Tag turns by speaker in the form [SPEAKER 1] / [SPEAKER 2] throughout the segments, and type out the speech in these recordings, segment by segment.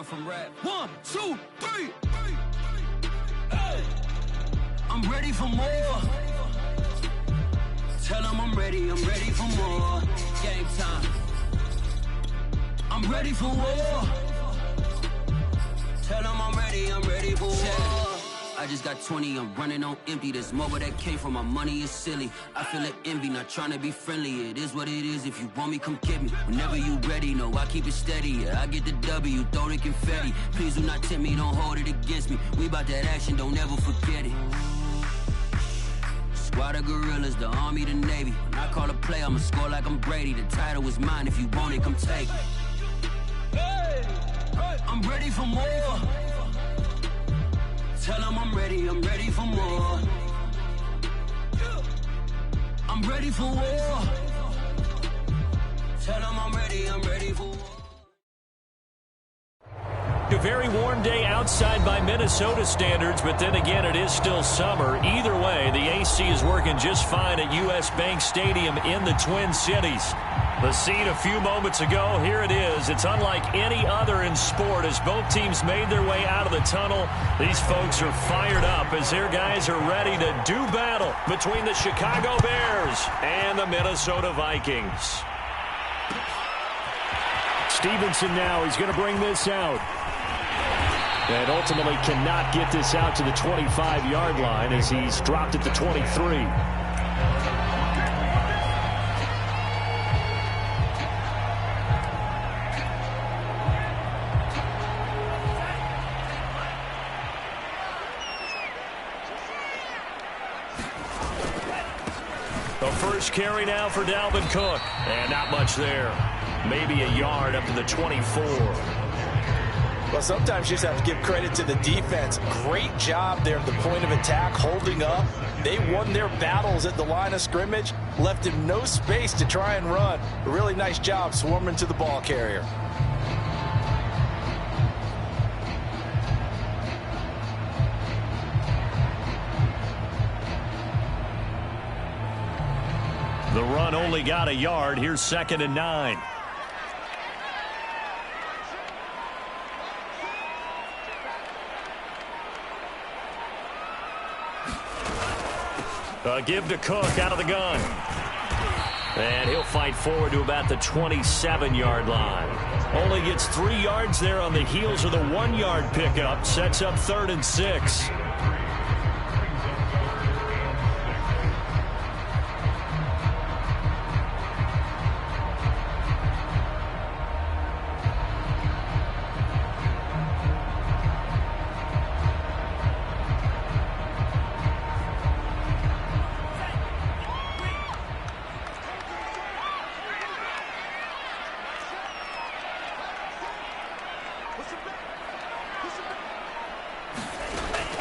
[SPEAKER 1] From rap. 1, 2, 3. Hey. I'm ready for more. Tell them I'm ready for more. Game time. I'm ready for war. Tell them I'm ready for war. I just got 20, I'm running on empty. This mobile that came from my money is silly. I feel an envy, not trying to be friendly. It is what it is, if you want me, come get me. Whenever you ready, no, I keep it steady. Yeah, I get the W, throw the confetti. Please do not tempt me, don't hold it against me. We about that action, don't ever forget it. Squad of gorillas, the army, the navy. When I call a play, I'ma score like I'm Brady. The title is mine, if you want it, come take it. I'm ready for more. Tell them I'm ready for more. I'm ready for war. Tell them I'm ready for war.
[SPEAKER 2] A very warm day outside by Minnesota standards, but then again, it is still summer. Either way, the AC is working just fine at U.S. Bank Stadium in the Twin Cities. The scene a few moments ago, here it is. It's unlike any other in sport as both teams made their way out of the tunnel. These folks are fired up as their guys are ready to do battle between the Chicago Bears and the Minnesota Vikings. Stevenson now, he's going to bring this out. And ultimately cannot get this out to the 25-yard line as he's dropped at the 23. The first carry now for Dalvin Cook. And not much there. Maybe a yard up to the 24.
[SPEAKER 3] Well, sometimes you just have to give credit to the defense. Great job there at the point of attack, holding up. They won their battles at the line of scrimmage, left him no space to try and run. A really nice job swarming to the ball carrier.
[SPEAKER 2] The run only got a yard. Here's 2nd and 9. Give to Cook out of the gun. And he'll fight forward to about the 27-yard line. Only gets 3 yards there on the heels of the 1-yard pickup. Sets up 3rd and 6.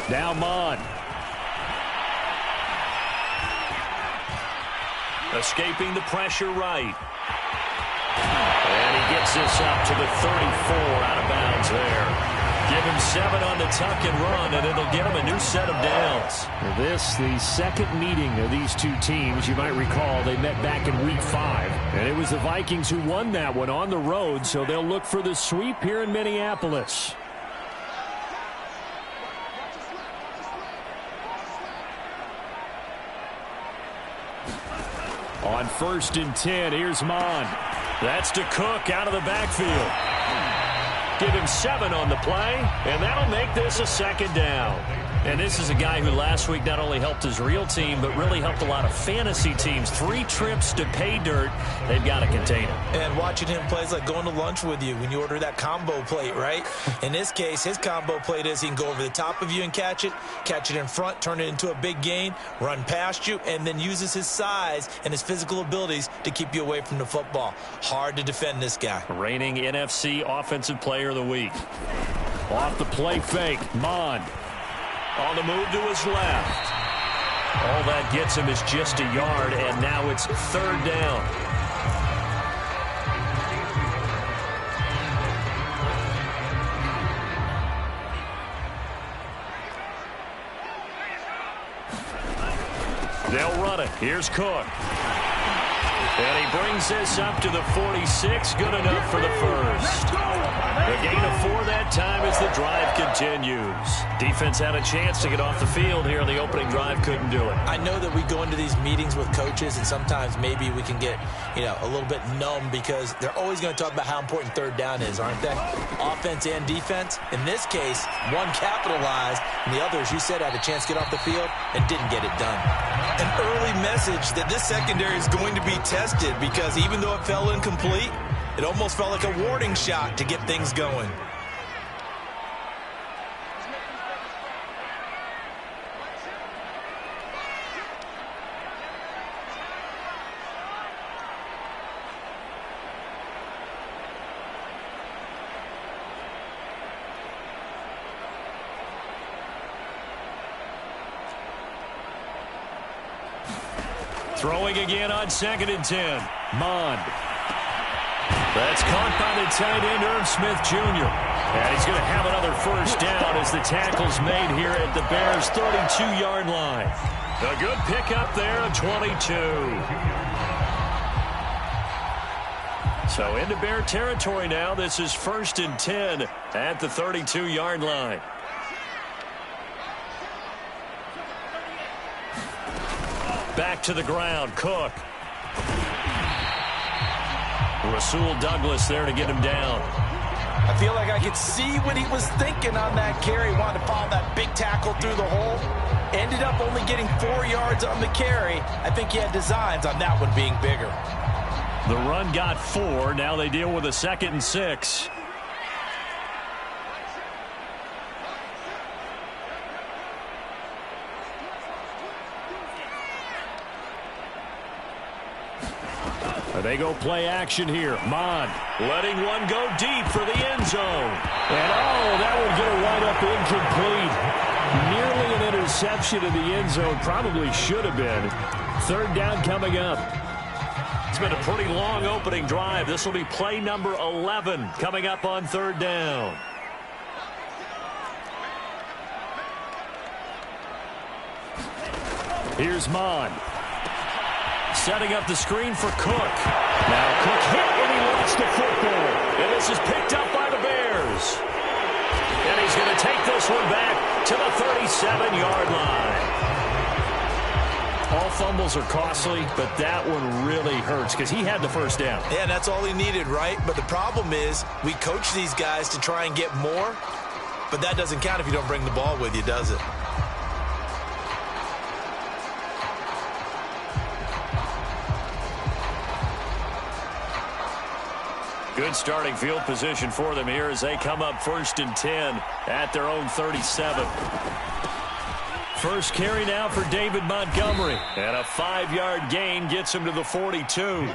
[SPEAKER 2] Now Mon. Escaping the pressure right. And he gets this up to the 34 out of bounds there. Give him 7 on the tuck and run, and it'll get him a new set of downs. This, the second meeting of these two teams. You might recall they met back in Week 5. And it was the Vikings who won that one on the road, so they'll look for the sweep here in Minneapolis. On 1st and 10, here's Mon. That's to Cook out of the backfield. Give him 7 on the play, and that'll make this a 2nd down. And this is a guy who last week not only helped his real team, but really helped a lot of fantasy teams. 3 trips to pay dirt. They've got to contain him.
[SPEAKER 3] And watching him play is like going to lunch with you when you order that combo plate, right? In this case, his combo plate is he can go over the top of you and catch it in front, turn it into a big gain, run past you, and then uses his size and his physical abilities to keep you away from the football. Hard to defend this guy.
[SPEAKER 2] Reigning NFC Offensive Player of the Week. Off the play fake, Mon. On the move to his left. All that gets him is just a yard, and now it's 3rd down. They'll run it. Here's Cook. And he brings this up to the 46. Good enough for the first. The gain of 4 that time as the drive continues. Defense had a chance to get off the field here on the opening drive, couldn't do it.
[SPEAKER 3] I know that we go into these meetings with coaches, and sometimes maybe we can get, a little bit numb because they're always going to talk about how important third down is, aren't they? Offense and defense. In this case, one capitalized, and the other, as you said, had a chance to get off the field and didn't get it done.
[SPEAKER 4] An early message that this secondary is going to be tested because even though it fell incomplete, it almost felt like a warning shot to get things going.
[SPEAKER 2] Throwing again on 2nd and 10. Mond. That's caught by the tight end, Irv Smith Jr. And he's going to have another first down as the tackle's made here at the Bears' 32-yard line. A good pickup there, a 22. So into Bear territory now. This is 1st and 10 at the 32-yard line. Back to the ground, Cook. Rasul Douglas there to get him down.
[SPEAKER 3] I feel like I could see what he was thinking on that carry. Wanted to follow that big tackle through the hole. Ended up only getting 4 yards on the carry. I think he had designs on that one being bigger.
[SPEAKER 2] The run got 4. Now they deal with a 2nd and 6. They go play action here. Mond letting one go deep for the end zone. And, that would get a wide-up incomplete. Nearly an interception in the end zone. Probably should have been. 3rd down coming up. It's been a pretty long opening drive. This will be play number 11 coming up on 3rd down. Here's Mond. Setting up the screen for Cook. Now Cook hit and he lost the football. And this is picked up by the Bears. And he's going to take this one back to the 37-yard line. All fumbles are costly, but that one really hurts because he had the first down.
[SPEAKER 4] Yeah, that's all he needed, right? But the problem is we coach these guys to try and get more, but that doesn't count if you don't bring the ball with you, does it?
[SPEAKER 2] Good starting field position for them here as they come up 1st and 10 at their own 37. First carry now for David Montgomery. And a 5-yard gain gets him to the 42.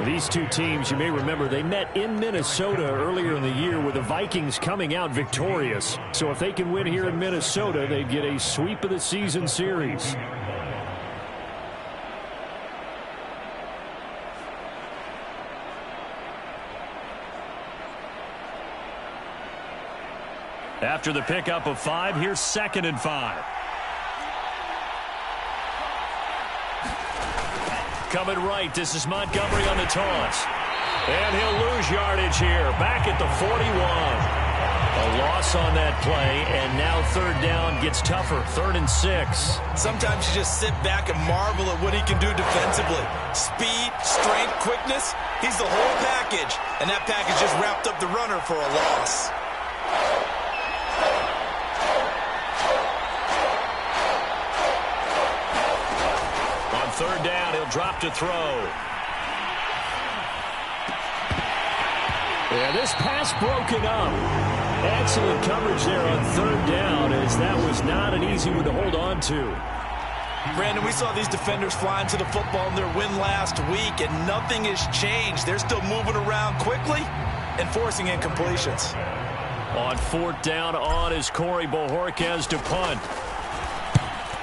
[SPEAKER 2] These two teams, you may remember, they met in Minnesota earlier in the year with the Vikings coming out victorious. So if they can win here in Minnesota, they'd get a sweep of the season series. After the pickup of 5, here's 2nd and 5. Coming right, this is Montgomery on the toss. And he'll lose yardage here, back at the 41. A loss on that play, and now 3rd down gets tougher, 3rd and 6.
[SPEAKER 4] Sometimes you just sit back and marvel at what he can do defensively. Speed, strength, quickness, he's the whole package. And that package just wrapped up the runner for a loss.
[SPEAKER 2] On 3rd down, he'll drop to throw. Yeah, this pass broken up. Excellent coverage there on 3rd down, as that was not an easy one to hold on to.
[SPEAKER 4] Brandon, we saw these defenders flying to the football in their win last week, and nothing has changed. They're still moving around quickly and forcing incompletions.
[SPEAKER 2] On 4th down on is Corey Bojorquez to punt.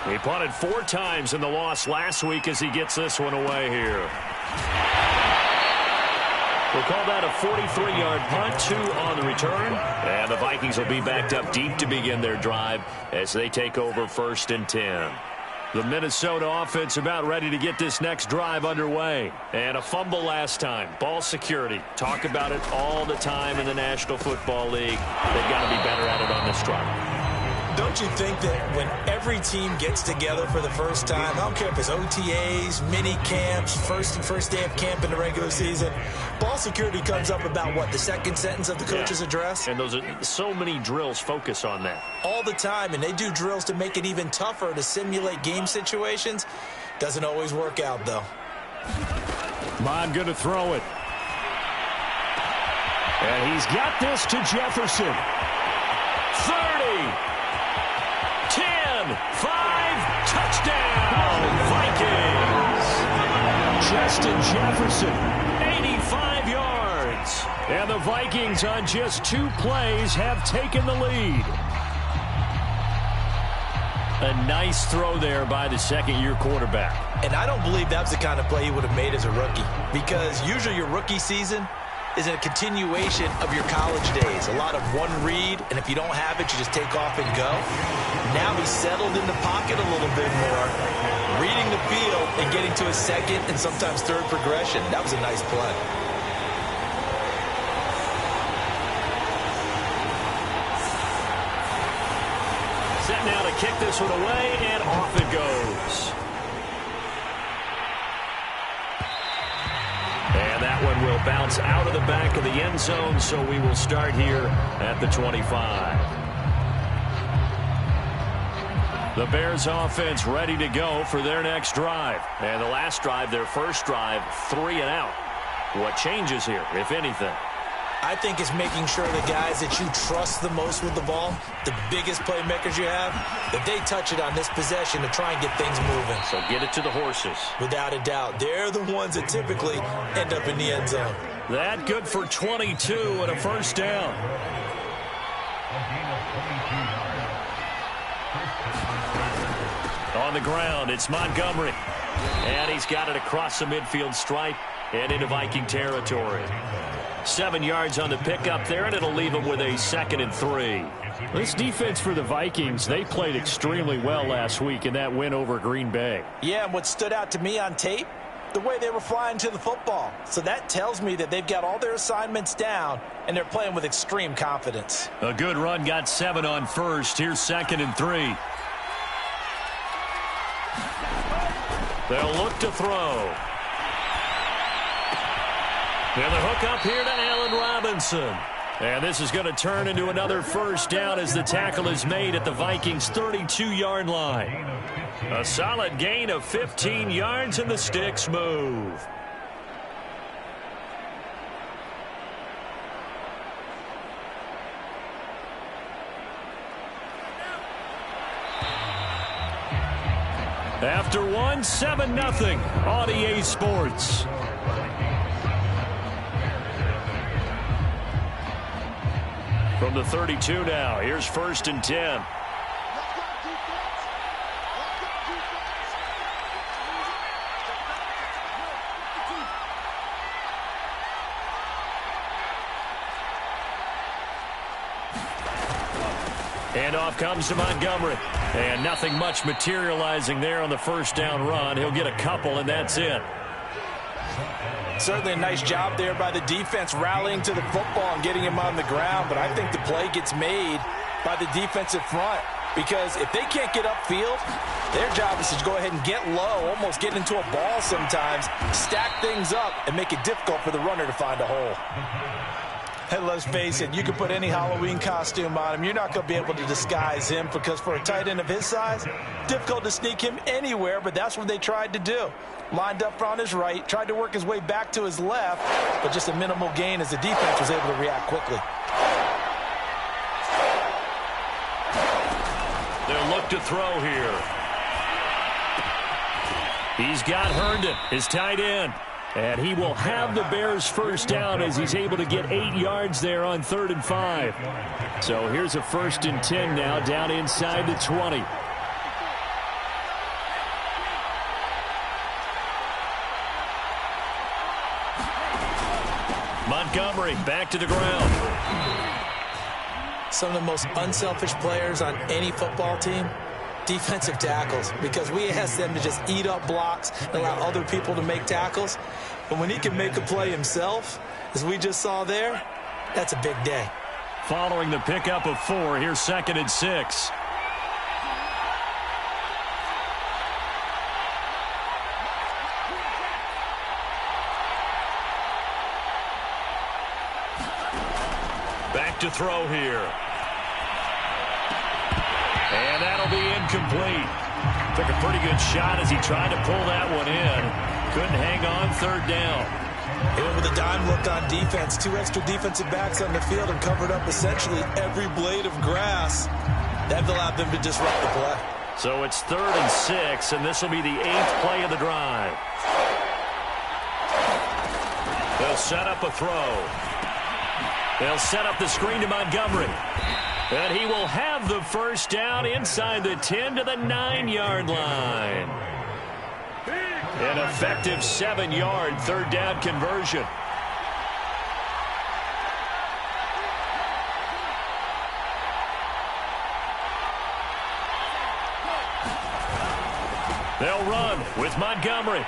[SPEAKER 2] He punted 4 times in the loss last week as he gets this one away here. We'll call that a 43-yard punt, 2 on the return. And the Vikings will be backed up deep to begin their drive as they take over 1st and 10. The Minnesota offense about ready to get this next drive underway. And a fumble last time. Ball security. Talk about it all the time in the National Football League. They've got to be better at it on this drive.
[SPEAKER 3] Don't you think that when every team gets together for the first time, I don't care if it's OTAs, mini camps, first day of camp in the regular season, ball security comes up about what, the second sentence of the coach's address?
[SPEAKER 2] And those are so many drills focus on that.
[SPEAKER 3] All the time, and they do drills to make it even tougher to simulate game situations. Doesn't always work out, though.
[SPEAKER 2] Mon going to throw it. And he's got this to Jefferson. 30. 10, 5, touchdown, Vikings. Justin Jefferson, 85 yards. And the Vikings on just 2 plays have taken the lead. A nice throw there by the second-year quarterback.
[SPEAKER 3] And I don't believe that's the kind of play he would have made as a rookie, because usually your rookie season is a continuation of your college days. A lot of one read, and if you don't have it, you just take off and go. Now he's settled in the pocket a little bit more, reading the field and getting to a second and sometimes third progression. That was a nice play.
[SPEAKER 2] Set now to kick this one away, and off it goes. And that one will bounce out of the back of the end zone, so we will start here at the 25. The Bears offense ready to go for their next drive. And the last drive, their first drive, 3 and out. What changes here, if anything?
[SPEAKER 3] I think it's making sure the guys that you trust the most with the ball, the biggest playmakers you have, that they touch it on this possession to try and get things moving.
[SPEAKER 2] So get it to the horses. Without
[SPEAKER 3] a doubt. They're the ones that typically end up in the end zone.
[SPEAKER 2] That good for 22 and a first down. On the ground, it's Montgomery. And he's got it across the midfield stripe and into Viking territory. 7 yards on the pickup there, and it'll leave him with a 2nd and 3. This defense for the Vikings, they played extremely well last week in that win over Green Bay.
[SPEAKER 3] Yeah, and what stood out to me on tape, the way they were flying to the football. So that tells me that they've got all their assignments down, and they're playing with extreme confidence.
[SPEAKER 2] A good run, got 7 on first. Here's 2nd and 3. They'll look to throw. And the hook up here to Allen Robinson. And this is going to turn into another first down as the tackle is made at the Vikings' 32-yard line. A solid gain of 15 yards, and the sticks move. After one, 7-0 on EA Sports. From the 32 now, here's 1st and 10. And off comes to Montgomery. And nothing much materializing there on the first down run. He'll get a couple, and that's it.
[SPEAKER 3] Certainly a nice job there by the defense rallying to the football and getting him on the ground, but I think the play gets made by the defensive front, because if they can't get upfield, their job is to go ahead and get low, almost get into a ball sometimes, stack things up, and make it difficult for the runner to find a hole. And let's face it, you can put any Halloween costume on him. You're not going to be able to disguise him, because for a tight end of his size, difficult to sneak him anywhere, but that's what they tried to do. Lined up on his right, tried to work his way back to his left, but just a minimal gain as the defense was able to react quickly.
[SPEAKER 2] They'll look to throw here. He's got Herndon, his tight end. And he will have the Bears first down as he's able to get 8 yards there on 3rd and 5. So here's a 1st and 10 now down inside the 20. Montgomery back to the ground.
[SPEAKER 3] Some of the most unselfish players on any football team Defensive tackles, because we ask them to just eat up blocks and allow other people to make tackles. But when he can make a play himself, as we just saw there, that's a big day.
[SPEAKER 2] Following the pickup of 4, here's 2nd and 6. Back to throw here. And that'll be incomplete. Took a pretty good shot as he tried to pull that one in. Couldn't hang on, 3rd down.
[SPEAKER 3] They went with a dime look on defense. 2 extra defensive backs on the field and covered up essentially every blade of grass. That allowed them to disrupt the play.
[SPEAKER 2] So it's 3rd and 6, and this will be the 8th play of the drive. They'll set up a throw. They'll set up the screen to Montgomery. And he will have the first down inside the 10 to the 9-yard line. An effective 7-yard 3rd down conversion. They'll run with Montgomery.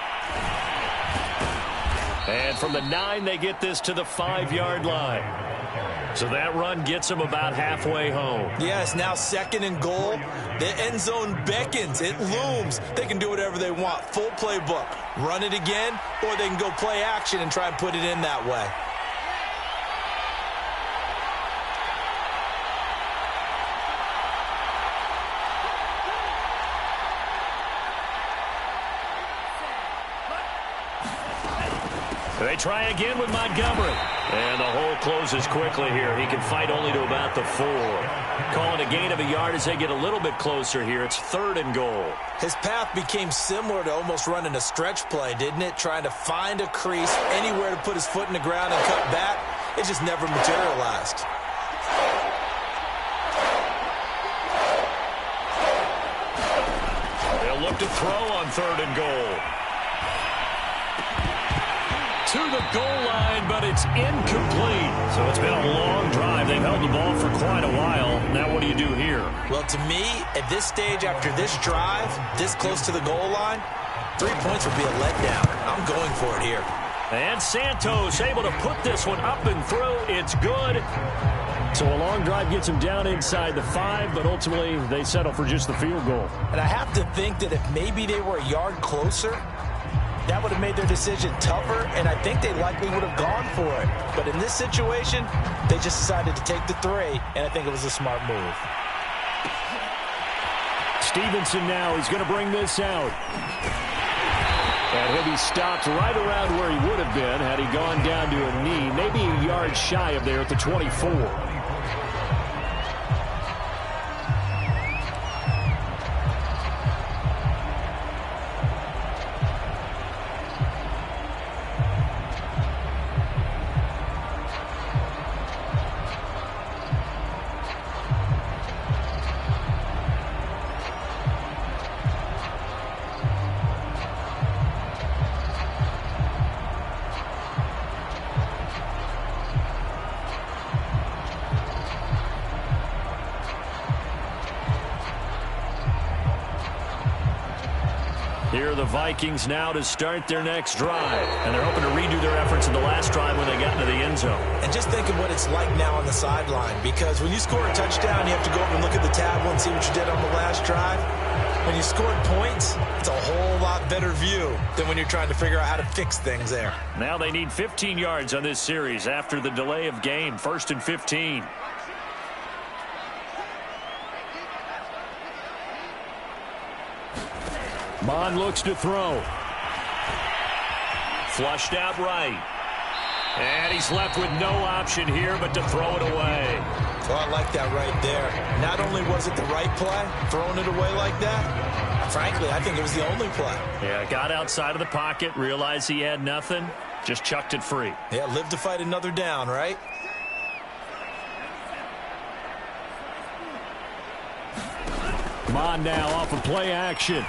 [SPEAKER 2] And from the 9, they get this to the 5-yard line. So that run gets them about halfway home.
[SPEAKER 3] Yes, now 2nd and goal. The end zone beckons. It looms. They can do whatever they want. Full playbook. Run it again, or they can go play action and try and put it in that way.
[SPEAKER 2] They try again with Montgomery. And the hole closes quickly here. He can fight only to about the 4. Calling a gain of a yard as they get a little bit closer here. It's 3rd and goal.
[SPEAKER 3] His path became similar to almost running a stretch play, didn't it? Trying to find a crease, anywhere to put his foot in the ground and cut back. It just never materialized.
[SPEAKER 2] They'll look to throw on 3rd and goal. To the goal line, but it's incomplete. So it's been a long drive. They've held the ball for quite a while. Now what do you do here?
[SPEAKER 3] Well, to me, at this stage, after this drive, this close to the goal line, 3 points would be a letdown. I'm going for it here.
[SPEAKER 2] And Santos able to put this one up and through. It's good. So a long drive gets them down inside the 5, but ultimately they settle for just the field goal.
[SPEAKER 3] And I have to think that if maybe they were a yard closer, that would have made their decision tougher, and I think they likely would have gone for it. But in this situation, they just decided to take the 3, and I think it was a smart move.
[SPEAKER 2] Stevenson now, he's going to bring this out. And he'll be stopped right around where he would have been had he gone down to a knee, maybe a yard shy of there at the 24. Here are the Vikings now to start their next drive. And they're hoping to redo their efforts in the last drive when they got into the end zone.
[SPEAKER 3] And just think of what it's like now on the sideline, because when you score a touchdown, you have to go over and look at the tableau and see what you did on the last drive. When you scored points, it's a whole lot better view than when you're trying to figure out how to fix things there.
[SPEAKER 2] Now they need 15 yards on this series after the delay of game. 1st and 15. Mon looks to throw. Flushed out right. And he's left with no option here but to throw it away.
[SPEAKER 3] Well, I like that right there. Not only was it the right play, throwing it away like that, frankly, I think it was the only play.
[SPEAKER 2] Yeah, got outside of the pocket, realized he had nothing, just chucked it free.
[SPEAKER 3] Yeah, live to fight another down, right?
[SPEAKER 2] Mon now off of play action.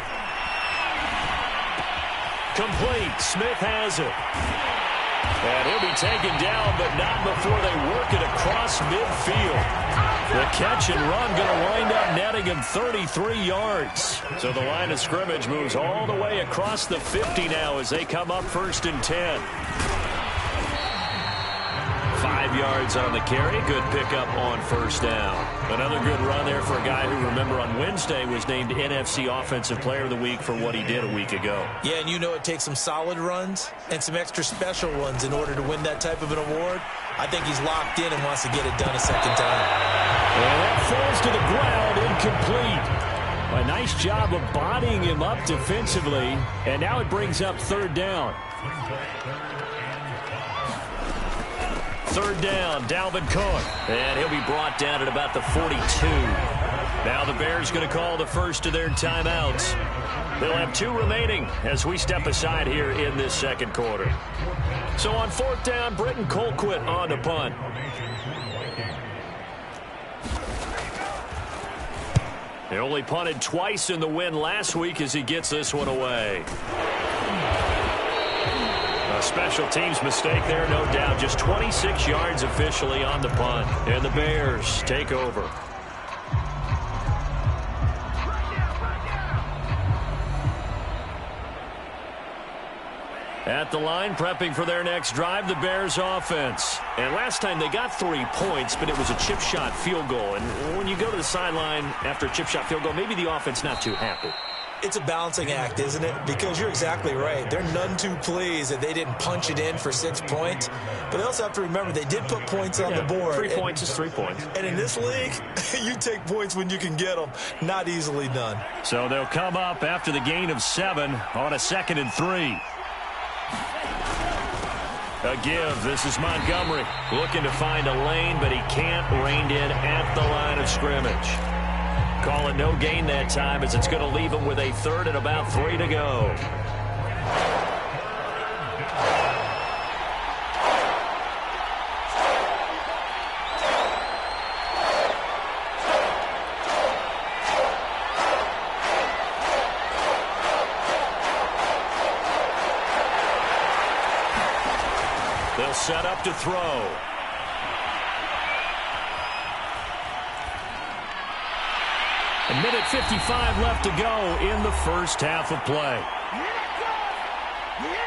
[SPEAKER 2] Complete. Smith has it. And he'll be taken down, but not before they work it across midfield. The catch and run going to wind up netting him 33 yards. So the line of scrimmage moves all the way across the 50 now as they come up 1st and 10. 5 yards on the carry. Good pickup on 1st down. Another good run there for a guy who, remember, on Wednesday was named NFC Offensive Player of the Week for what he did a week ago.
[SPEAKER 3] Yeah, and you know it takes some solid runs and some extra special ones in order to win that type of an award. I think he's locked in and wants to get it done a second time.
[SPEAKER 2] And that falls to the ground, incomplete. A nice job of bodying him up defensively, and now it brings up 3rd down. 3rd down, Dalvin Cook. And he'll be brought down at about the 42. Now the Bears going to call the first of their timeouts. They'll have 2 remaining as we step aside here in this 2nd quarter. So on 4th down, Britton Colquitt on the punt. He only punted twice in the win last week as he gets this one away. A special teams mistake there, no doubt. Just 26 yards officially on the punt. And the Bears take over. At the line, prepping for their next drive, the Bears offense. And last time they got 3 points, but it was a chip shot field goal. And when you go to the sideline after a chip shot field goal, maybe the offense not too happy.
[SPEAKER 3] It's a balancing act, isn't it? Because you're exactly right. They're none too pleased that they didn't punch it in for 6 points. But they also have to remember they did put points on the board.
[SPEAKER 2] 3 points is 3 points.
[SPEAKER 3] And in this league, you take points when you can get them. Not easily done.
[SPEAKER 2] So they'll come up after the gain of 7 on a 2nd and 3. A give. This is Montgomery looking to find a lane, but he can't. Reined in at the line of scrimmage. Call it no gain that time as it's going to leave him with a 3rd and about 3 to go. They'll set up to throw. A minute 55 left to go in the first half of play.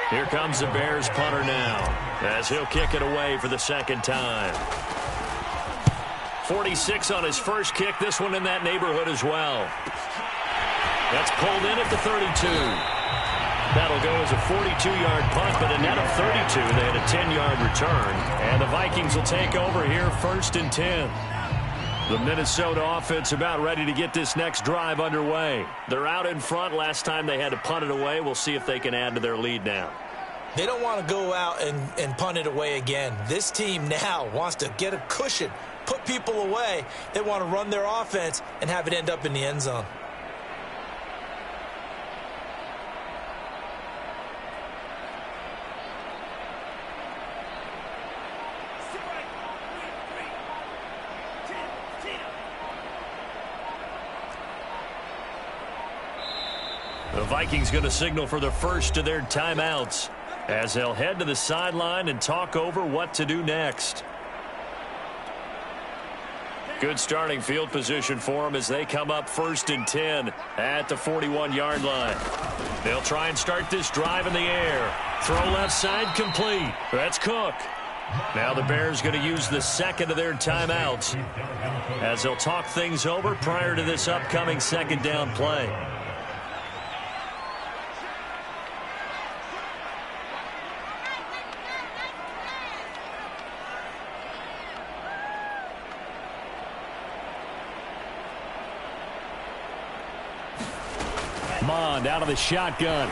[SPEAKER 2] Here comes the Bears punter now as he'll kick it away for the 2nd time. 46 on his first kick. This one in that neighborhood as well. That's pulled in at the 32. That'll go as a 42-yard punt, but a net of 32. They had a 10-yard return. And the Vikings will take over here 1st and 10. The Minnesota offense about ready to get this next drive underway. They're out in front. Last time they had to punt it away. We'll see if they can add to their lead now.
[SPEAKER 3] They don't want to go out and punt it away again. This team now wants to get a cushion, put people away. They want to run their offense and have it end up in the end zone.
[SPEAKER 2] The Vikings going to signal for the first of their timeouts as they'll head to the sideline and talk over what to do next. Good starting field position for them as they come up 1st and 10 at the 41-yard line. They'll try and start this drive in the air. Throw left side complete. That's Cook. Now the Bears going to use the 2nd of their timeouts as they'll talk things over prior to this upcoming 2nd down play. Mond out of the shotgun.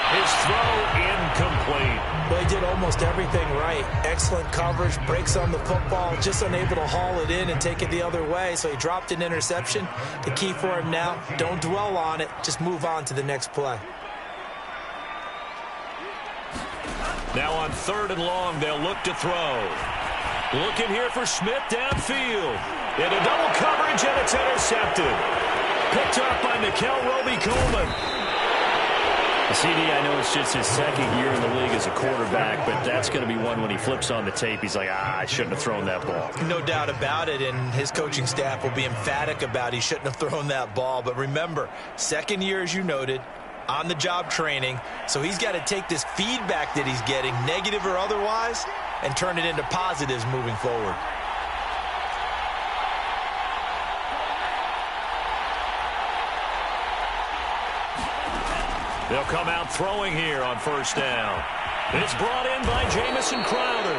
[SPEAKER 2] His throw incomplete.
[SPEAKER 3] Well, he did almost everything right. Excellent coverage, breaks on the football, just unable to haul it in and take it the other way, so he dropped an interception. The key for him now, don't dwell on it, just move on to the next play.
[SPEAKER 2] Now on 3rd and long, they'll look to throw. Looking here for Smith downfield. In a double coverage, and it's intercepted. Picked up by Nickel Roby-Coleman. CD, I know it's just his second year in the league as a quarterback, but that's going to be one when he flips on the tape. He's like, I shouldn't have thrown that ball.
[SPEAKER 3] No doubt about it, and his coaching staff will be emphatic about he shouldn't have thrown that ball. But remember, second year, as you noted, on-the-job training, so he's got to take this feedback that he's getting, negative or otherwise, and turn it into positives moving forward.
[SPEAKER 2] They'll come out throwing here on first down. It's brought in by Jamison Crowder.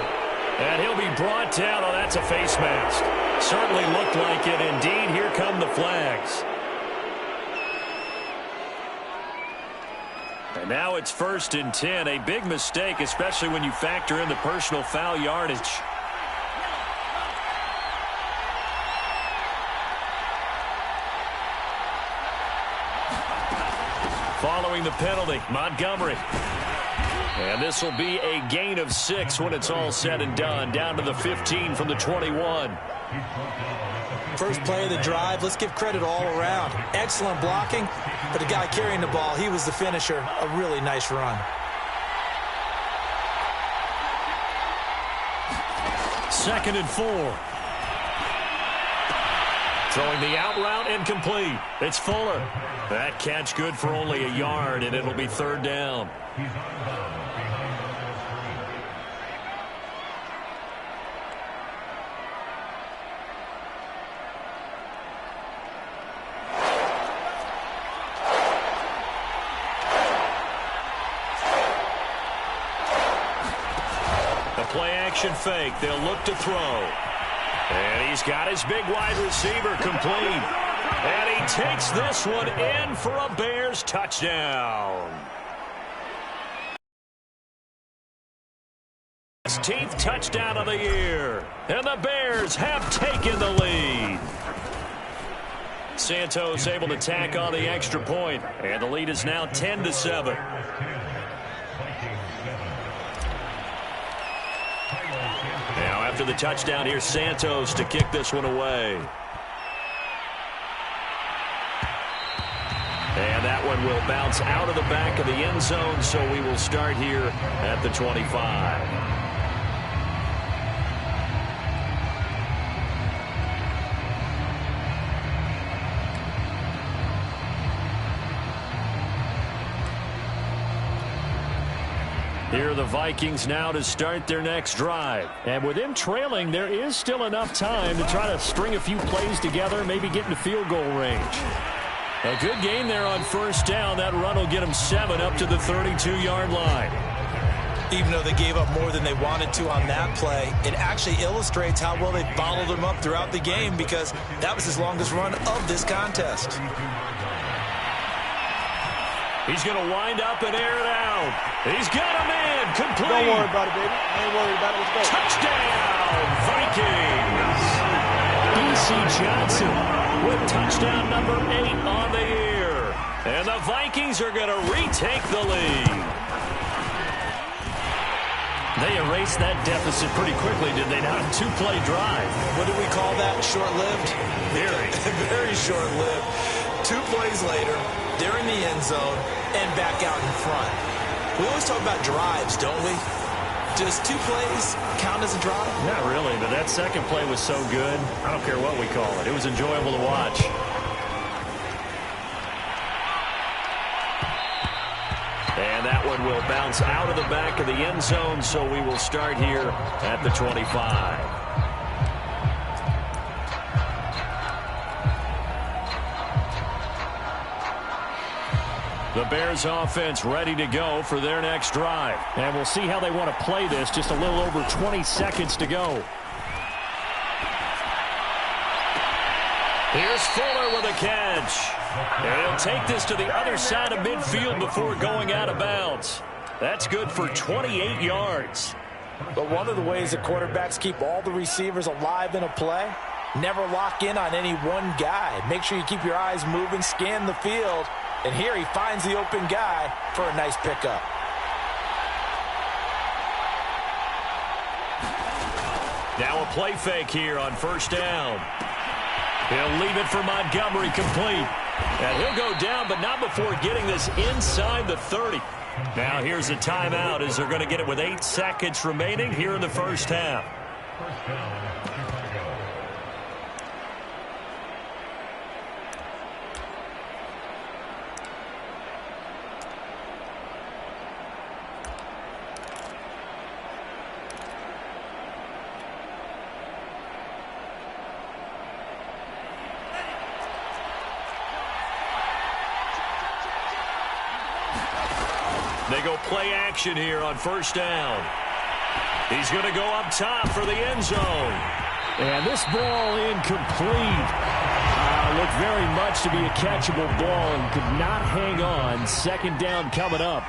[SPEAKER 2] And he'll be brought down. Oh, that's a face mask. Certainly looked like it. Indeed, here come the flags. And now it's 1st and 10. A big mistake, especially when you factor in the personal foul yardage. Following the penalty, Montgomery. And this will be a gain of 6 when it's all said and done. Down to the 15 from the 21.
[SPEAKER 3] First play of the drive, let's give credit all around. Excellent blocking, but the guy carrying the ball, he was the finisher. A really nice run.
[SPEAKER 2] Second and 4. Throwing the out route, incomplete. It's Fuller. That catch good for only a yard, and it'll be 3rd down. A play-action fake. They'll look to throw. And he's got his big wide receiver complete. And he takes this one in for a Bears touchdown. 16th touchdown of the year. And the Bears have taken the lead. Santos able to tack on the extra point. And the lead is now 10-7. Now after the touchdown, here's Santos to kick this one away. And that one will bounce out of the back of the end zone, so we will start here at the 25. Here are the Vikings now to start their next drive. And with them trailing, there is still enough time to try to string a few plays together, maybe get into field goal range. A good game there on first down. That run will get them 7 up to the 32-yard line.
[SPEAKER 3] Even though they gave up more than they wanted to on that play, it actually illustrates how well they followed them up throughout the game, because that was his longest run of this contest.
[SPEAKER 2] He's going to wind up and air it out. He's got him in. Complete.
[SPEAKER 5] Don't worry about it, baby. I ain't worried about it. Let's go.
[SPEAKER 2] Touchdown, Vikings. B.C. Johnson with touchdown number 8 on the year. And the Vikings are going to retake the lead. They erased that deficit pretty quickly, did they not? 2-play drive.
[SPEAKER 3] What do we call that? Short-lived?
[SPEAKER 2] Very.
[SPEAKER 3] Very short-lived. 2 plays later, they're in the end zone and back out in front. We always talk about drives, don't we? Does 2 plays count as a drive?
[SPEAKER 2] Not really, but that second play was so good. I don't care what we call it. It was enjoyable to watch. And that one will bounce out of the back of the end zone, so we will start here at the 25. The Bears offense ready to go for their next drive. And we'll see how they want to play this. Just a little over 20 seconds to go. Here's Fuller with a catch. And he'll take this to the other side of midfield before going out of bounds. That's good for 28 yards.
[SPEAKER 3] But one of the ways that quarterbacks keep all the receivers alive in a play, never lock in on any one guy. Make sure you keep your eyes moving, scan the field. And here he finds the open guy for a nice pickup.
[SPEAKER 2] Now a play fake here on first down. He'll leave it for Montgomery, complete. And he'll go down, but not before getting this inside the 30. Now here's a timeout as they're going to get it with 8 seconds remaining here in the first half. They go play action here on first down. He's going to go up top for the end zone.
[SPEAKER 6] And this ball incomplete. Looked very much to be a catchable ball and could not hang on. Second down coming up.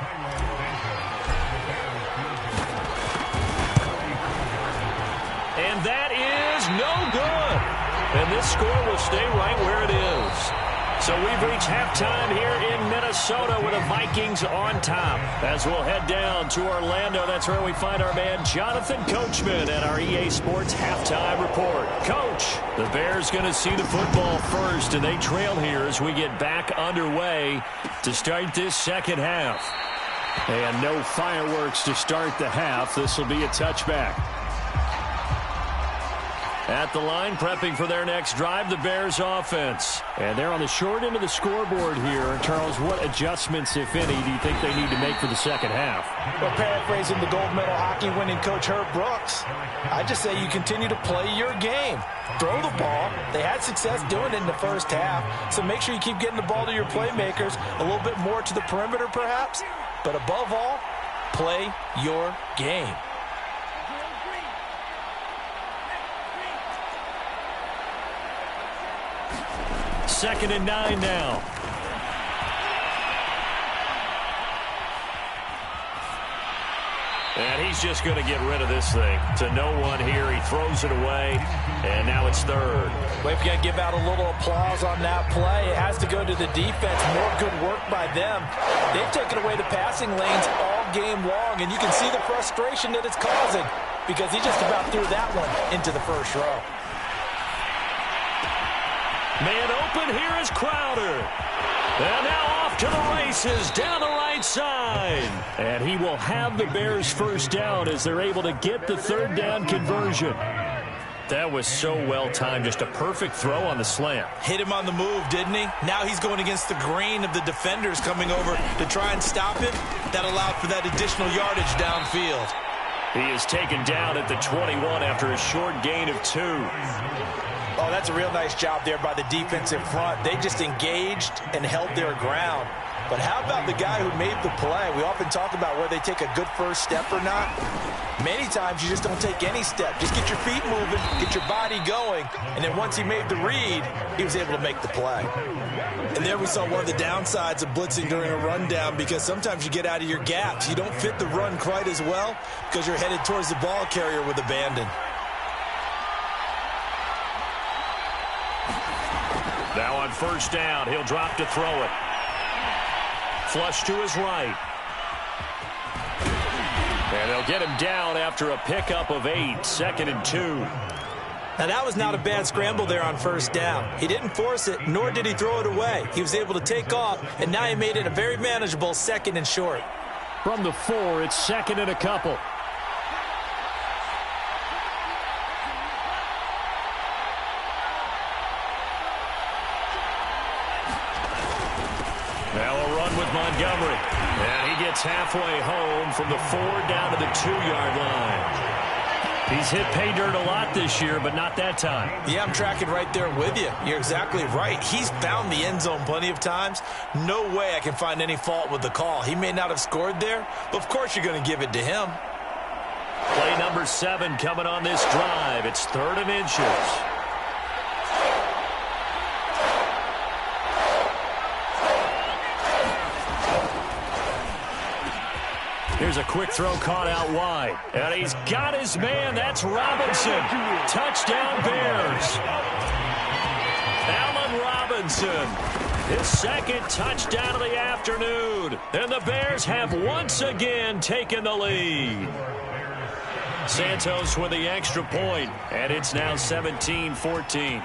[SPEAKER 2] And that is no good. And this score will stay right where it is. So we've reached halftime here in Minnesota with the Vikings on top. As we'll head down to Orlando, that's where we find our man Jonathan Coachman at our EA Sports Halftime Report. Coach, the Bears going to see the football first, and they trail here as we get back underway to start this second half.
[SPEAKER 6] And no fireworks to start the half. This will be a touchback.
[SPEAKER 2] At the line, prepping for their next drive, the Bears offense.
[SPEAKER 6] And they're on the short end of the scoreboard here. Charles, what adjustments, if any, do you think they need to make for the second half?
[SPEAKER 3] Well, paraphrasing the gold medal hockey winning coach Herb Brooks, I just say you continue to play your game. Throw the ball. They had success doing it in the first half, so make sure you keep getting the ball to your playmakers, a little bit more to the perimeter perhaps, but above all, play your game.
[SPEAKER 2] Second and 9 now. And he's just going to get rid of this thing. To no one here. He throws it away. And now it's third.
[SPEAKER 3] Well, if you got to give out a little applause on that play, it has to go to the defense. More good work by them. They've taken away the passing lanes all game long. And you can see the frustration that it's causing because he just about threw that one into the first row.
[SPEAKER 2] Man open, here is Crowder. And now off to the races down the right side.
[SPEAKER 6] And he will have the Bears first down as they're able to get the third down conversion.
[SPEAKER 2] That was so well timed. Just a perfect throw on the slant.
[SPEAKER 4] Hit him on the move, didn't he? Now he's going against the grain of the defenders coming over to try and stop him. That allowed for that additional yardage downfield.
[SPEAKER 2] He is taken down at the 21 after a short gain of 2.
[SPEAKER 3] Oh, that's a real nice job there by the defensive front. They just engaged and held their ground. But how about the guy who made the play? We often talk about whether they take a good first step or not. Many times you just don't take any step. Just get your feet moving, get your body going, and then once he made the read, he was able to make the play.
[SPEAKER 4] And there we saw one of the downsides of blitzing during a rundown because sometimes you get out of your gaps. You don't fit the run quite as well because you're headed towards the ball carrier with abandon.
[SPEAKER 2] Now on first down, he'll drop to throw it. Flush to his right. And they'll get him down after a pickup of 8, second and 2.
[SPEAKER 3] Now that was not a bad scramble there on first down. He didn't force it, nor did he throw it away. He was able to take off, and now he made it a very manageable second and short.
[SPEAKER 6] From the 4, it's second and a couple.
[SPEAKER 2] Now a run with Montgomery. And he gets halfway home from the 4 down to the 2-yard line. He's hit pay dirt a lot this year, but not that time.
[SPEAKER 4] Yeah, I'm tracking right there with you. You're exactly right. He's found the end zone plenty of times. No way I can find any fault with the call. He may not have scored there, but of course you're going to give it to him.
[SPEAKER 2] Play number 7 coming on this drive. It's 3rd and inches. Here's a quick throw caught out wide. And he's got his man. That's Robinson. Touchdown Bears. Allen Robinson. His second touchdown of the afternoon. And the Bears have once again taken the lead. Santos with the extra point. And it's now 17-14.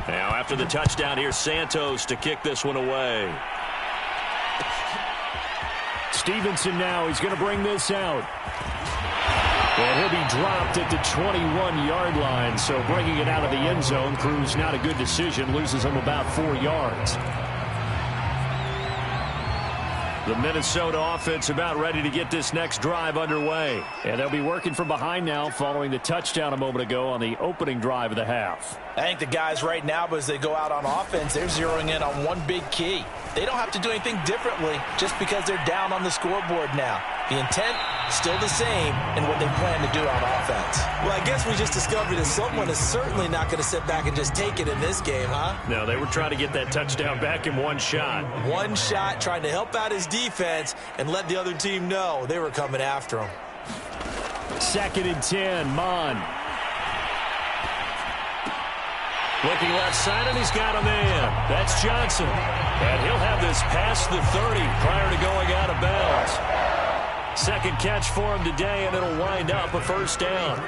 [SPEAKER 2] Now after the touchdown, here's Santos to kick this one away.
[SPEAKER 6] Stevenson now, he's going to bring this out. And he'll be dropped at the 21-yard line, so bringing it out of the end zone proves not a good decision, loses him about 4 yards. The Minnesota offense about ready to get this next drive underway. And they'll be working from behind now following the touchdown a moment ago on the opening drive of the half.
[SPEAKER 3] I think the guys right now, as they go out on offense, they're zeroing in on one big key. They don't have to do anything differently just because they're down on the scoreboard now. The intent still the same in what they plan to do on offense.
[SPEAKER 4] Well, I guess we just discovered that someone is certainly not going to sit back and just take it in this game, huh?
[SPEAKER 2] No, they were trying to get that touchdown back in one shot.
[SPEAKER 4] One shot, trying to help out his defense and let the other team know they were coming after him.
[SPEAKER 6] 2nd and 10, Mon.
[SPEAKER 2] Looking left side, and he's got a man. That's Johnson. And he'll have this past the 30 prior to going out of bounds. Second catch for him today, and it'll wind up a first down.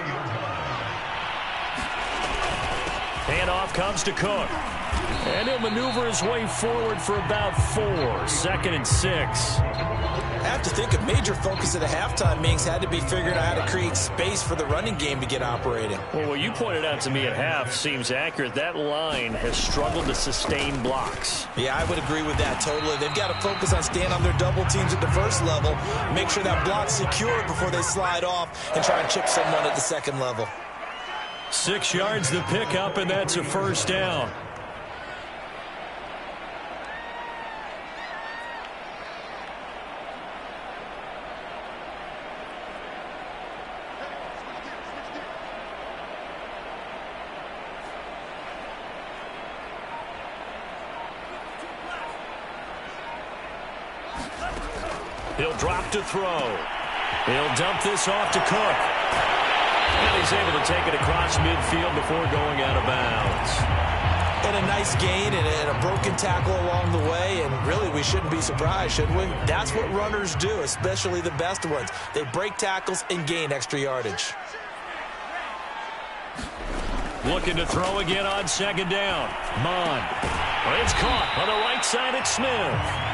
[SPEAKER 2] Handoff comes to Cook. And he'll maneuver his way forward for about 4. 2nd and 6.
[SPEAKER 4] I have to think a major focus of the halftime meetings had to be figuring out how to create space for the running game to get operating.
[SPEAKER 2] Well, what you pointed out to me at half seems accurate. That line has struggled to sustain blocks.
[SPEAKER 4] Yeah, I would agree with that totally. They've got to focus on staying on their double teams at the first level, make sure that block's secure before they slide off and try and chip someone at the second level.
[SPEAKER 2] 6 yards the pickup, and that's a first down. He'll drop to throw. He'll dump this off to Cook. And he's able to take it across midfield before going out of bounds.
[SPEAKER 4] And a nice gain and a broken tackle along the way, and really we shouldn't be surprised, should we? That's what runners do, especially the best ones. They break tackles and gain extra yardage.
[SPEAKER 2] Looking to throw again on 2nd down. Mon. It's caught on the right side at Smith.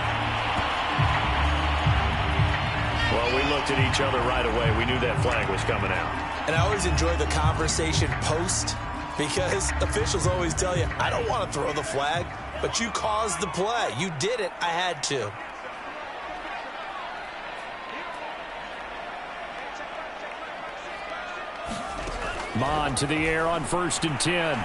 [SPEAKER 2] Well, we looked at each other right away. We knew that flag was coming out.
[SPEAKER 4] And I always enjoy the conversation post because officials always tell you, I don't want to throw the flag, but you caused the play. You did it. I had to.
[SPEAKER 6] Mon to the air on 1st and 10.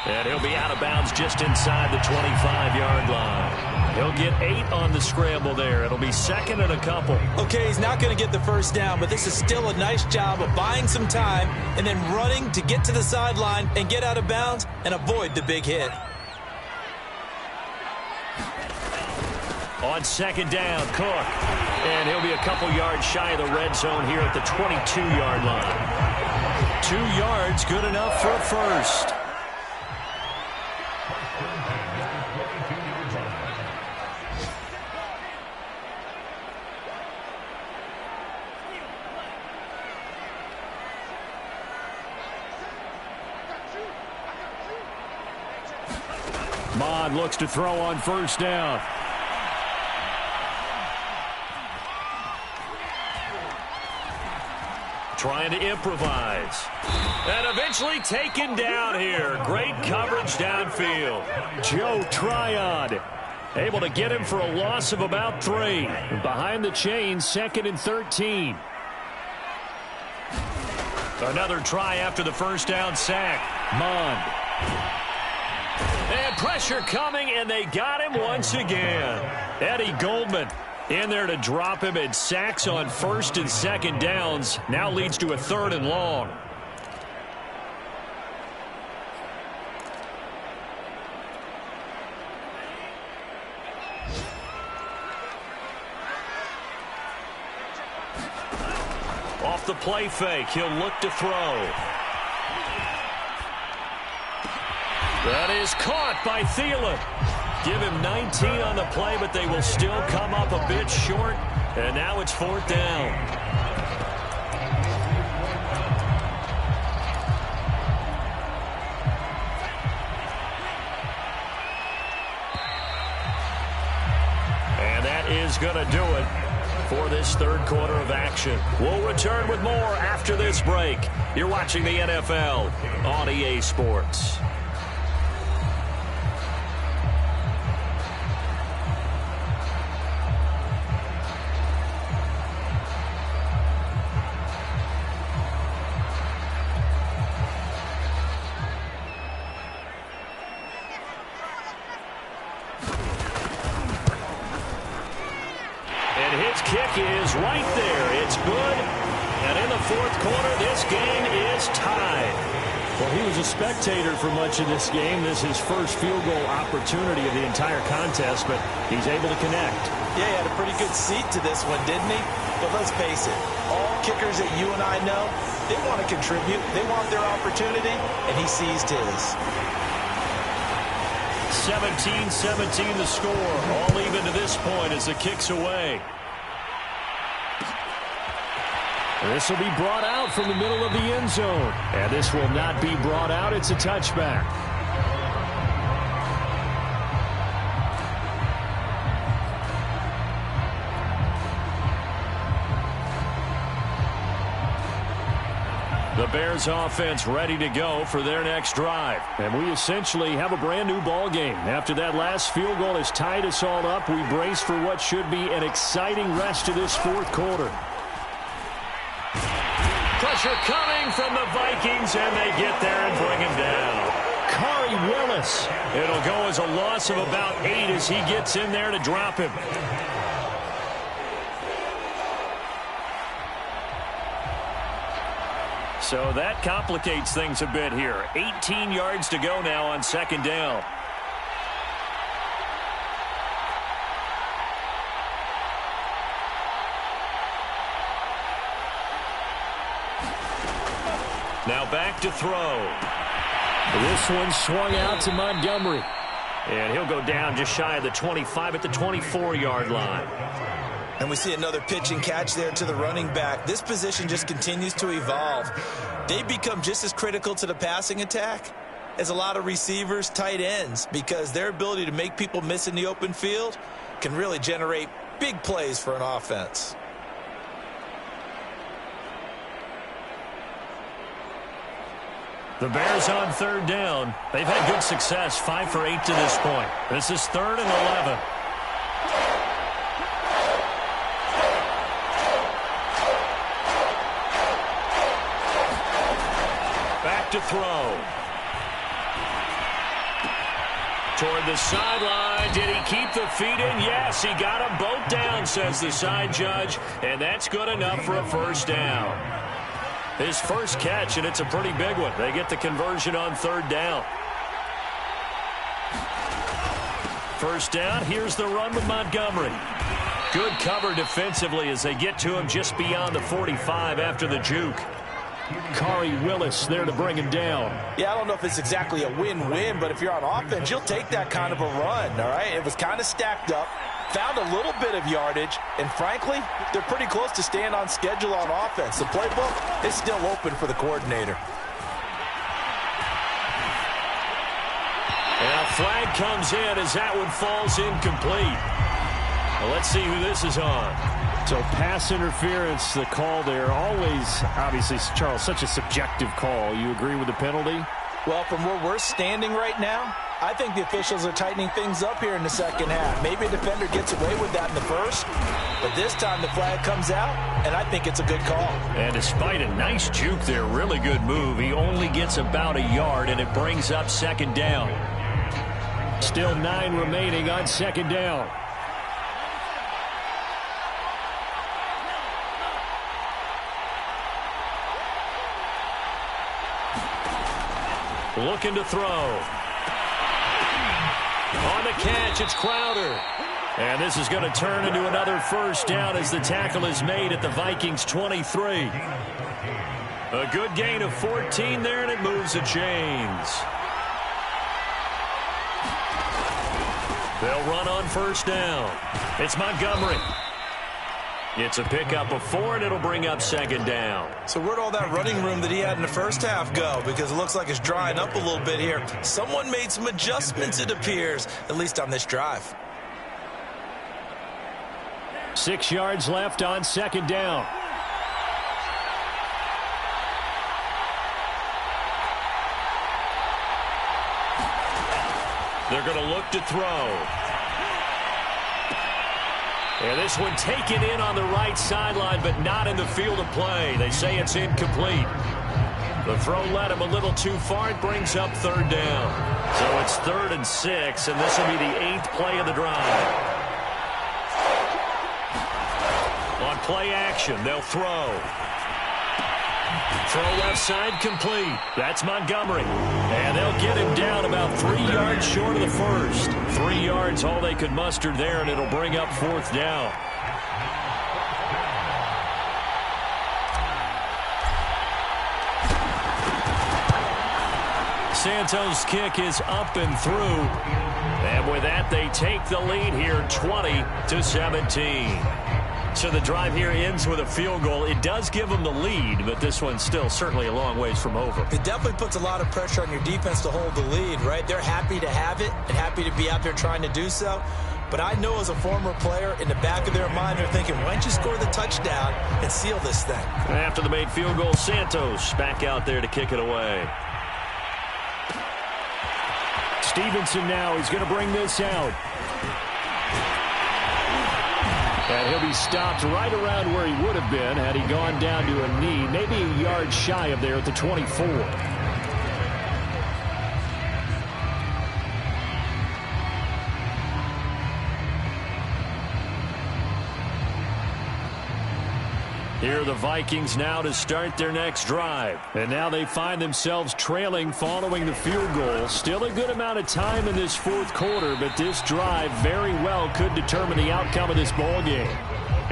[SPEAKER 2] And he'll be out of bounds just inside the 25-yard line. He'll get 8 on the scramble there. It'll be 2nd and a couple.
[SPEAKER 4] Okay, he's not going to get the first down, but this is still a nice job of buying some time and then running to get to the sideline and get out of bounds and avoid the big hit.
[SPEAKER 2] On 2nd down, Cook. And he'll be a couple yards shy of the red zone here at the 22-yard line. 2 yards, good enough for a first.
[SPEAKER 6] Mon looks to throw on 1st down.
[SPEAKER 2] Trying to improvise. And eventually taken down here. Great coverage downfield.
[SPEAKER 6] Joe Tryon able to get him for a loss of about 3. Behind the chains, 2nd and 13.
[SPEAKER 2] Another try after the first down sack.
[SPEAKER 6] Mon.
[SPEAKER 2] And pressure coming, and they got him once again. Eddie Goldman in there to drop him, and sacks on 1st and 2nd downs. Now leads to a 3rd and long. Off the play fake, he'll look to throw. That is caught by Thielen. Give him 19 on the play, but they will still come up a bit short. And now it's 4th down. this third quarter of action. We'll return with more after this break. You're watching the NFL on EA Sports.
[SPEAKER 6] Kick is right there. It's good. And in the fourth quarter, this game is tied. Well, he was a spectator for much of this game. This is his first field goal opportunity of the entire contest, but he's able to connect.
[SPEAKER 3] Yeah, he had a pretty good seat to this one, didn't he? But let's face it, all kickers that you and I know, they want to contribute. They want their opportunity, and he seized his.
[SPEAKER 2] 17-17 the score. All even to this point as the kick's away.
[SPEAKER 6] This will be brought out from the middle of the end zone. And this will not be brought out. It's a touchback.
[SPEAKER 2] The Bears offense ready to go for their next drive.
[SPEAKER 6] And we essentially have a brand new ball game. After that last field goal has tied us all up, we brace for what should be an exciting rest of this fourth quarter.
[SPEAKER 2] Pressure coming from the Vikings, and they get there and bring him down.
[SPEAKER 6] Khari Willis.
[SPEAKER 2] It'll go as a loss of about 8 as he gets in there to drop him. So that complicates things a bit here. 18 yards to go now on second down. Now back to throw.
[SPEAKER 6] This one swung out to Montgomery.
[SPEAKER 2] And he'll go down just shy of the 25 at the 24-yard line.
[SPEAKER 3] And we see another pitch and catch there to the running back. This position just continues to evolve. They become just as critical to the passing attack as a lot of receivers, tight ends, because their ability to make people miss in the open field can really generate big plays for an offense.
[SPEAKER 2] The Bears on third down. They've had good success, 5 for 8 to this point. This is 3rd and 11. Back to throw. Toward the sideline. Did he keep the feet in? Yes, he got them both down, says the side judge. And that's good enough for a first down. His first catch, and it's a pretty big one. They get the conversion on third down. First down, here's the run with Montgomery. Good cover defensively as they get to him just beyond the 45 after the juke.
[SPEAKER 6] Khari Willis there to bring him down.
[SPEAKER 3] Yeah, I don't know if it's exactly a win-win, but if you're on offense, you'll take that kind of a run, all right? It was kind of stacked up, found a little bit of yardage, and frankly, they're pretty close to staying on schedule on offense. The playbook is still open for the coordinator.
[SPEAKER 2] And a flag comes in as that one falls incomplete. Well, let's see who this is on.
[SPEAKER 6] So pass interference, the call there. Always, obviously, Charles, such a subjective call. You agree with the penalty?
[SPEAKER 3] Well, from where we're standing right now, I think the officials are tightening things up here in the second half. Maybe a defender gets away with that in the first, but this time the flag comes out, and I think it's a good call.
[SPEAKER 2] And despite a nice juke there, really good move, he only gets about a yard, and it brings up second down.
[SPEAKER 6] Still 9 remaining on second down.
[SPEAKER 2] Looking to throw. On the catch, it's Crowder. And this is going to turn into another first down as the tackle is made at the Vikings 23. A good gain of 14 there, and it moves the chains. They'll run on first down. It's Montgomery. It's a pickup of 4, and it'll bring up second down.
[SPEAKER 3] So where'd all that running room that he had in the first half go? Because it looks like it's drying up a little bit here. Someone made some adjustments, it appears, at least on this drive.
[SPEAKER 6] 6 yards left on second down.
[SPEAKER 2] They're going to look to throw. And this one taken in on the right sideline, but not in the field of play. They say it's incomplete. The throw led him a little too far. It brings up third down. So it's 3rd and 6, and this will be the 8th play of the drive. On play action, they'll throw. Throw left side complete. That's Montgomery. And they'll get him down about 3 yards short of the first. 3 yards all they could muster there, and it'll bring up 4th down. Santos' kick is up and through. And with that, they take the lead here 20-17. So the drive here ends with a field goal. It does give them the lead, but this one's still certainly a long ways from over.
[SPEAKER 3] It definitely puts a lot of pressure on your defense to hold the lead, right? They're happy to have it and happy to be out there trying to do so. But I know as a former player, in the back of their mind, they're thinking, why don't you score the touchdown and seal this thing?
[SPEAKER 2] After the made field goal, Santos back out there to kick it away.
[SPEAKER 6] Stevenson now, he's going to bring this out. And he'll be stopped right around where he would have been had he gone down to a knee, maybe a yard shy of there at the 24. Here are the Vikings now to start their next drive. And now they find themselves trailing following the field goal. Still a good amount of time in this 4th quarter, but this drive very well could determine the outcome of this ball game.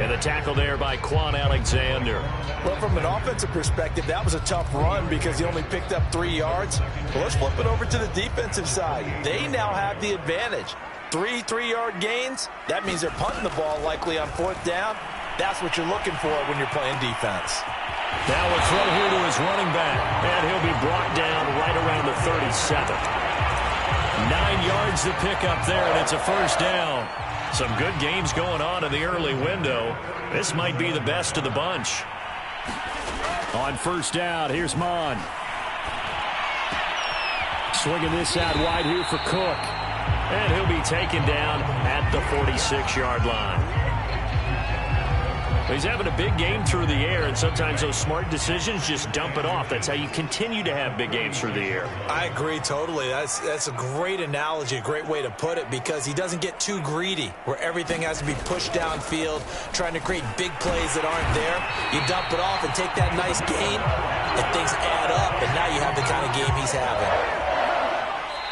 [SPEAKER 6] And the tackle there by Quan Alexander.
[SPEAKER 3] Well, from an offensive perspective, that was a tough run because he only picked up 3 yards. Well, let's flip it over to the defensive side. They now have the advantage. 3 3-yard gains. That means they're punting the ball likely on 4th down. That's what you're looking for when you're playing defense.
[SPEAKER 2] Now a throw here to his running back, and he'll be brought down right around the 37. 9 yards to pick up there, and it's a 1st down. Some good games going on in the early window. This might be the best of the bunch.
[SPEAKER 6] On 1st down, here's Mon. Swinging this out wide here for Cook.
[SPEAKER 2] And he'll be taken down at the 46-yard line. He's having a big game through the air, and sometimes those smart decisions just dump it off. That's how you continue to have big games through the air.
[SPEAKER 3] I agree totally. That's a great analogy, a great way to put it, because he doesn't get too greedy where everything has to be pushed downfield, trying to create big plays that aren't there. You dump it off and take that nice gain, and things add up, and now you have the kind of game he's having.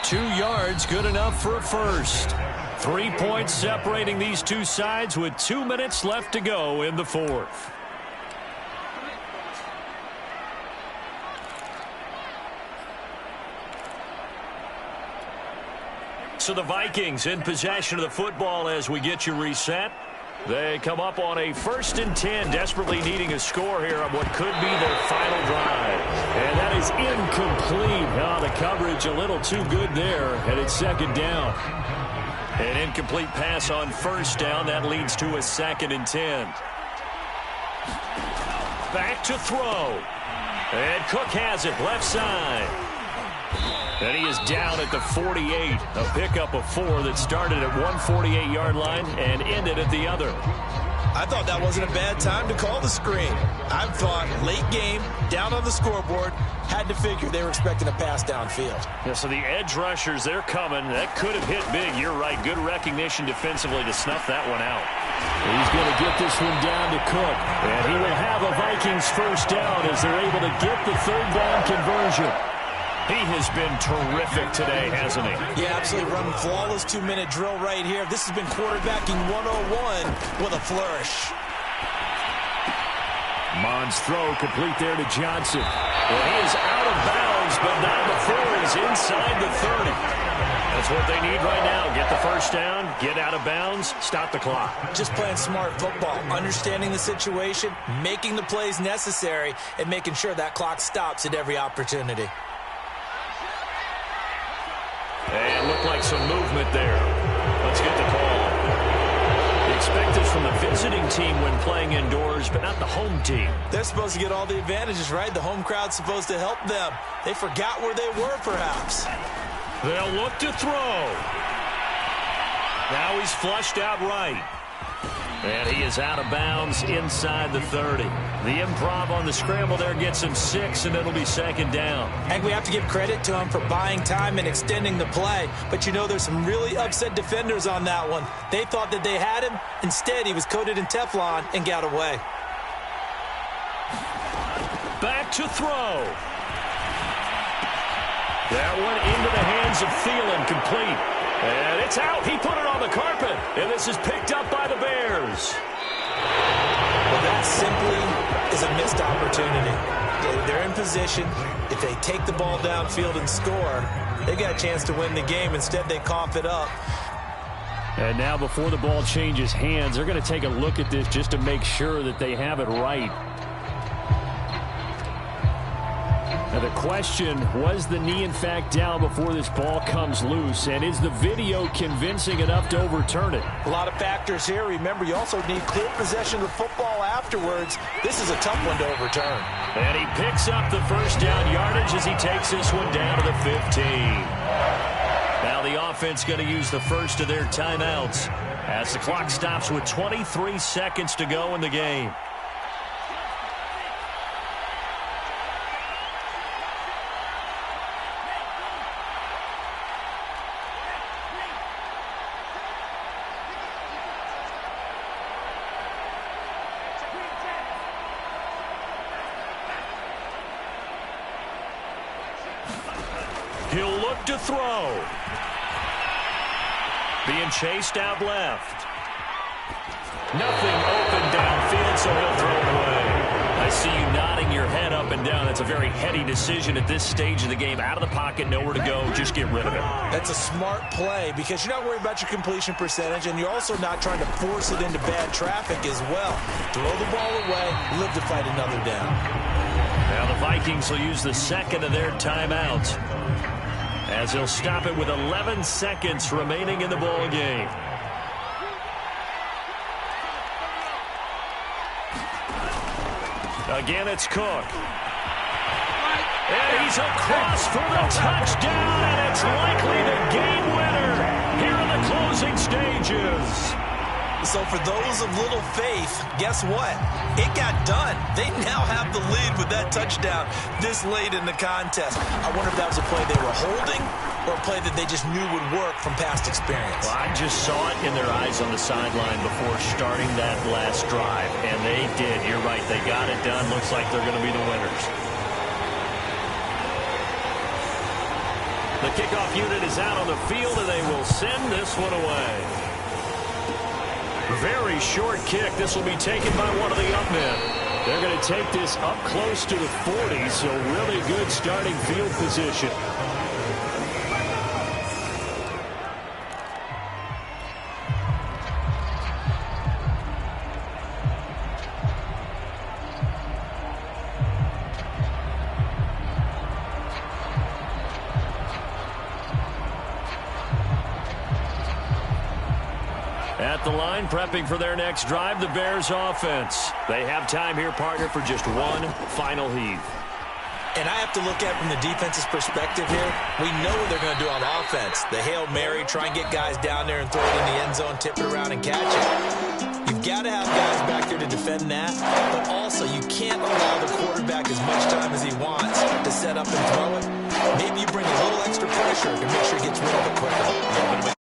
[SPEAKER 2] 2 yards, good enough for a first. 3 points separating these two sides with 2 minutes left to go in the 4th. So the Vikings in possession of the football as we get you reset. They come up on a 1st and 10, desperately needing a score here on what could be their final drive.
[SPEAKER 6] And that is incomplete. Oh, the coverage a little too good there, and it's 2nd down.
[SPEAKER 2] An incomplete pass on 1st down. That leads to a 2nd and 10. Back to throw. And Cook has it left side. And he is down at the 48. A pickup of 4 that started at 148-yard line and ended at the other.
[SPEAKER 3] I thought that wasn't a bad time to call the screen. I thought late game, down on the scoreboard, had to figure they were expecting a pass downfield.
[SPEAKER 2] Yeah, so the edge rushers, they're coming. That could have hit big. You're right. Good recognition defensively to snuff that one out.
[SPEAKER 6] He's going to get this one down to Cook. And he will have a Vikings 1st down as they're able to get the 3rd down conversion.
[SPEAKER 2] He has been terrific today, hasn't he?
[SPEAKER 3] Yeah, absolutely. Running flawless 2-minute drill right here. This has been quarterbacking 101 with a flourish.
[SPEAKER 6] Mon's throw complete there to Johnson.
[SPEAKER 2] Well, he is out of bounds, but not before he's inside the 30. That's what they need right now. Get the 1st down, get out of bounds, stop the clock.
[SPEAKER 3] Just playing smart football, understanding the situation, making the plays necessary, and making sure that clock stops at every opportunity.
[SPEAKER 2] And looked like some movement there. Let's get the call. expect this from the visiting team when playing indoors, but not the home team.
[SPEAKER 3] They're supposed to get all the advantages, right? The home crowd's supposed to help them. They forgot where they were, perhaps.
[SPEAKER 2] They'll look to throw. Now he's flushed out right. And he is out of bounds inside the 30. The improv on the scramble there gets him 6, and it'll be second down.
[SPEAKER 3] I think we have to give credit to him for buying time and extending the play. But, you know, there's some really upset defenders on that one. They thought that they had him. Instead, he was coated in Teflon and got away.
[SPEAKER 2] Back to throw. That one into the hands of Thielen, complete. And it's out. He put it on the carpet. And this is picked up by the Bears.
[SPEAKER 3] Well, that simply is a missed opportunity. They're in position. If they take the ball downfield and score, they got a chance to win the game. Instead, they cough it up.
[SPEAKER 6] And now before the ball changes hands, they're going to take a look at this just to make sure that they have it right. Now the question, was the knee in fact down before this ball comes loose? And is the video convincing enough to overturn it?
[SPEAKER 3] A lot of factors here. Remember, you also need clear possession of the football afterwards. This is a tough one to overturn.
[SPEAKER 2] And he picks up the first down yardage as he takes this one down to the 15. Now the offense going to use the first of their timeouts as the clock stops with 23 seconds to go in the game. He'll look to throw. Being chased out left. Nothing open downfield, so he'll throw it away. I see you nodding your head up and down. That's a very heady decision at this stage of the game. Out of the pocket, nowhere to go. Just get rid of it.
[SPEAKER 3] That's a smart play because you're not worried about your completion percentage, and you're also not trying to force it into bad traffic as well. Throw the ball away, live to fight another down.
[SPEAKER 2] Now the Vikings will use the second of their timeouts, as they'll stop it with 11 seconds remaining in the ball game. Again, it's Cook. And he's across for the touchdown, and it's likely the game winner here in the closing stages.
[SPEAKER 3] So for those of little faith, guess what? It got done. They now have the lead with that touchdown this late in the contest. I wonder if that was a play they were holding or a play that they just knew would work from past experience.
[SPEAKER 2] Well, I just saw it in their eyes on the sideline before starting that last drive, and they did. You're right. They got it done. Looks like they're going to be the winners. The kickoff unit is out on the field, and they will send this one away. Very short kick. This will be taken by one of the up men. They're going to take this up close to the 40, so really good starting field position. At the line, prepping for their next drive, the Bears offense. They have time here, partner, for just one final heave.
[SPEAKER 3] And I have to look at it from the defense's perspective here. We know what they're going to do on offense. The Hail Mary, try and get guys down there and throw it in the end zone, tip it around and catch it. You've got to have guys back there to defend that, but also you can't allow the quarterback as much time as he wants to set up and throw it. Maybe you bring a little extra pressure to make sure he gets rid of it quicker.